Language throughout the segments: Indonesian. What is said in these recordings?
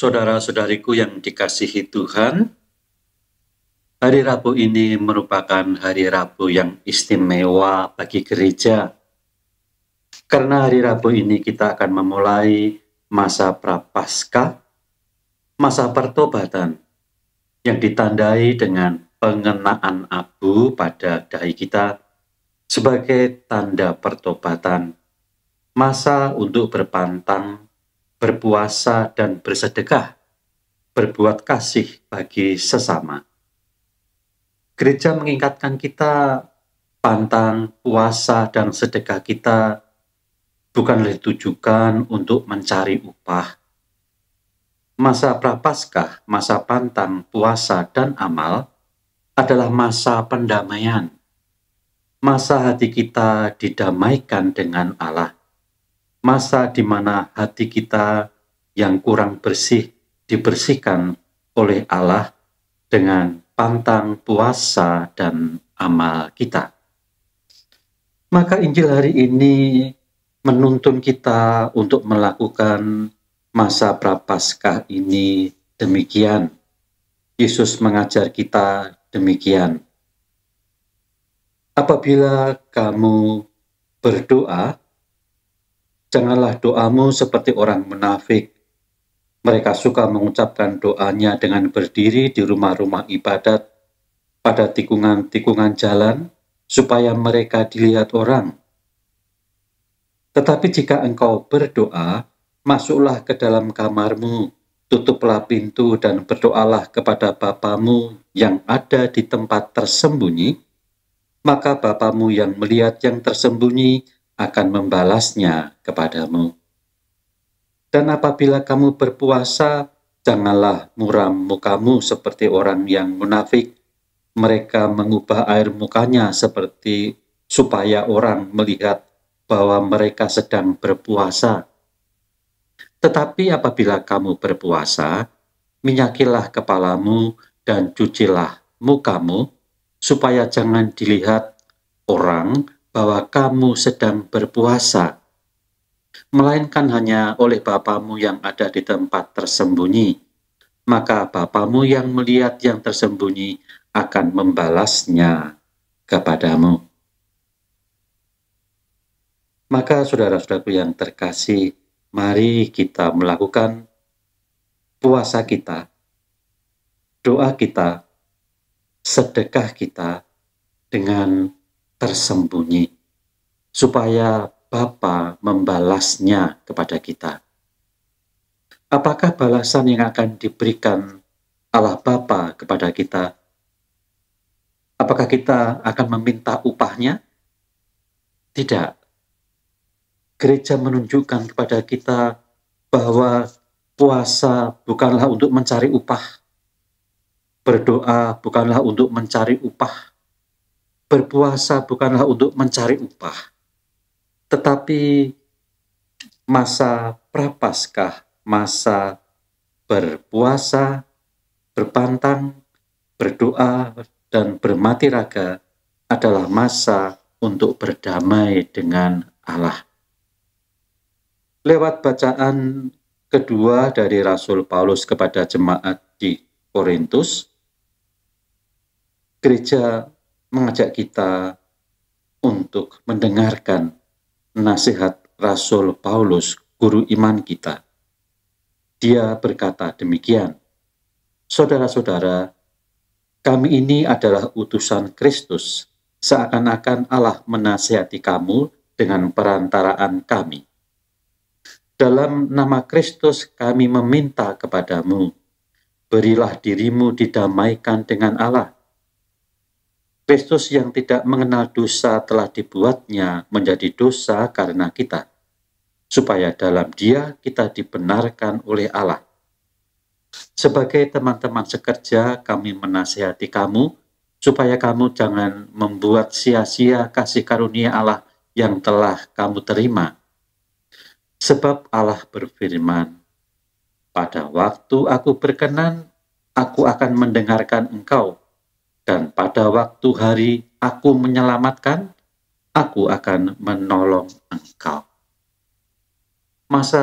Saudara-saudariku yang dikasihi Tuhan, hari Rabu ini merupakan hari Rabu yang istimewa bagi gereja. Karena hari Rabu ini kita akan memulai masa Prapaskah, masa pertobatan, yang ditandai dengan pengenaan abu pada dahi kita sebagai tanda pertobatan, masa untuk berpantang, berpuasa dan bersedekah, berbuat kasih bagi sesama. Gereja mengingatkan kita, pantang, puasa, dan sedekah kita bukanlah ditujukan untuk mencari upah. Masa Prapaskah, masa pantang, puasa, dan amal adalah masa pendamaian. Masa hati kita didamaikan dengan Allah. Masa di mana hati kita yang kurang bersih dibersihkan oleh Allah dengan pantang, puasa, dan amal kita. Maka Injil hari ini menuntun kita untuk melakukan masa Prapaskah ini demikian. Yesus mengajar kita demikian. Apabila kamu berdoa, janganlah doamu seperti orang munafik. Mereka suka mengucapkan doanya dengan berdiri di rumah-rumah ibadat pada tikungan-tikungan jalan, supaya mereka dilihat orang. Tetapi jika engkau berdoa, masuklah ke dalam kamarmu, tutuplah pintu dan berdoalah kepada Bapamu yang ada di tempat tersembunyi, maka Bapamu yang melihat yang tersembunyi akan membalasnya kepadamu. Dan apabila kamu berpuasa, janganlah muram mukamu seperti orang yang munafik. Mereka mengubah air mukanya seperti supaya orang melihat bahwa mereka sedang berpuasa. Tetapi apabila kamu berpuasa, minyakilah kepalamu dan cucilah mukamu, supaya jangan dilihat orang bahwa kamu sedang berpuasa, melainkan hanya oleh Bapamu yang ada di tempat tersembunyi. Maka Bapamu yang melihat yang tersembunyi akan membalasnya kepadamu. Maka saudara-saudaraku yang terkasih, mari kita melakukan puasa kita, doa kita, sedekah kita dengan tersembunyi, supaya Bapa membalasnya kepada kita. Apakah balasan yang akan diberikan Allah Bapa kepada kita? Apakah kita akan meminta upahnya? Tidak. Gereja menunjukkan kepada kita bahwa puasa bukanlah untuk mencari upah. Berdoa bukanlah untuk mencari upah. Berpuasa bukanlah untuk mencari upah. Tetapi masa Prapaskah, masa berpuasa, berpantang, berdoa, dan bermati raga adalah masa untuk berdamai dengan Allah. Lewat bacaan kedua dari Rasul Paulus kepada jemaat di Korintus, gereja mengajak kita untuk mendengarkan nasihat Rasul Paulus, guru iman kita. Dia berkata demikian, saudara-saudara, kami ini adalah utusan Kristus, seakan-akan Allah menasihati kamu dengan perantaraan kami. Dalam nama Kristus kami meminta kepadamu, berilah dirimu didamaikan dengan Allah. Kristus yang tidak mengenal dosa telah dibuatnya menjadi dosa karena kita, supaya dalam Dia kita dibenarkan oleh Allah. Sebagai teman-teman sekerja, kami menasihati kamu, supaya kamu jangan membuat sia-sia kasih karunia Allah yang telah kamu terima. Sebab Allah berfirman, pada waktu aku berkenan, aku akan mendengarkan engkau, dan pada waktu hari aku menyelamatkan, aku akan menolong engkau. Masa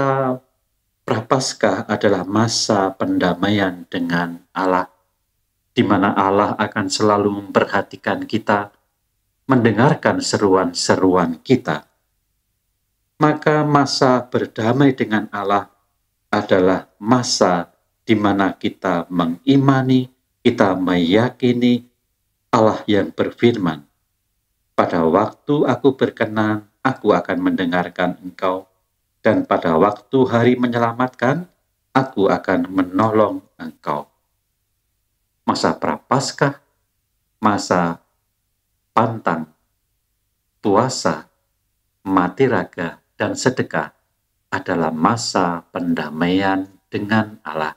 Prapaskah adalah masa pendamaian dengan Allah, di mana Allah akan selalu memperhatikan kita, mendengarkan seruan-seruan kita. Maka masa berdamai dengan Allah adalah masa di mana kita mengimani, kita meyakini Allah yang berfirman, "Pada waktu aku berkenan, aku akan mendengarkan engkau, dan pada waktu hari menyelamatkan, aku akan menolong engkau." Masa Prapaskah, masa pantang, puasa, mati raga, dan sedekah adalah masa pendamaian dengan Allah.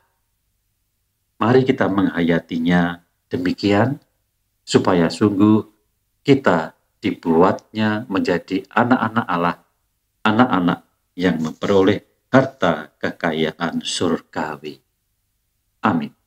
Mari kita menghayatinya demikian, supaya sungguh kita dibuatnya menjadi anak-anak Allah, anak-anak yang memperoleh harta kekayaan surgawi. Amin.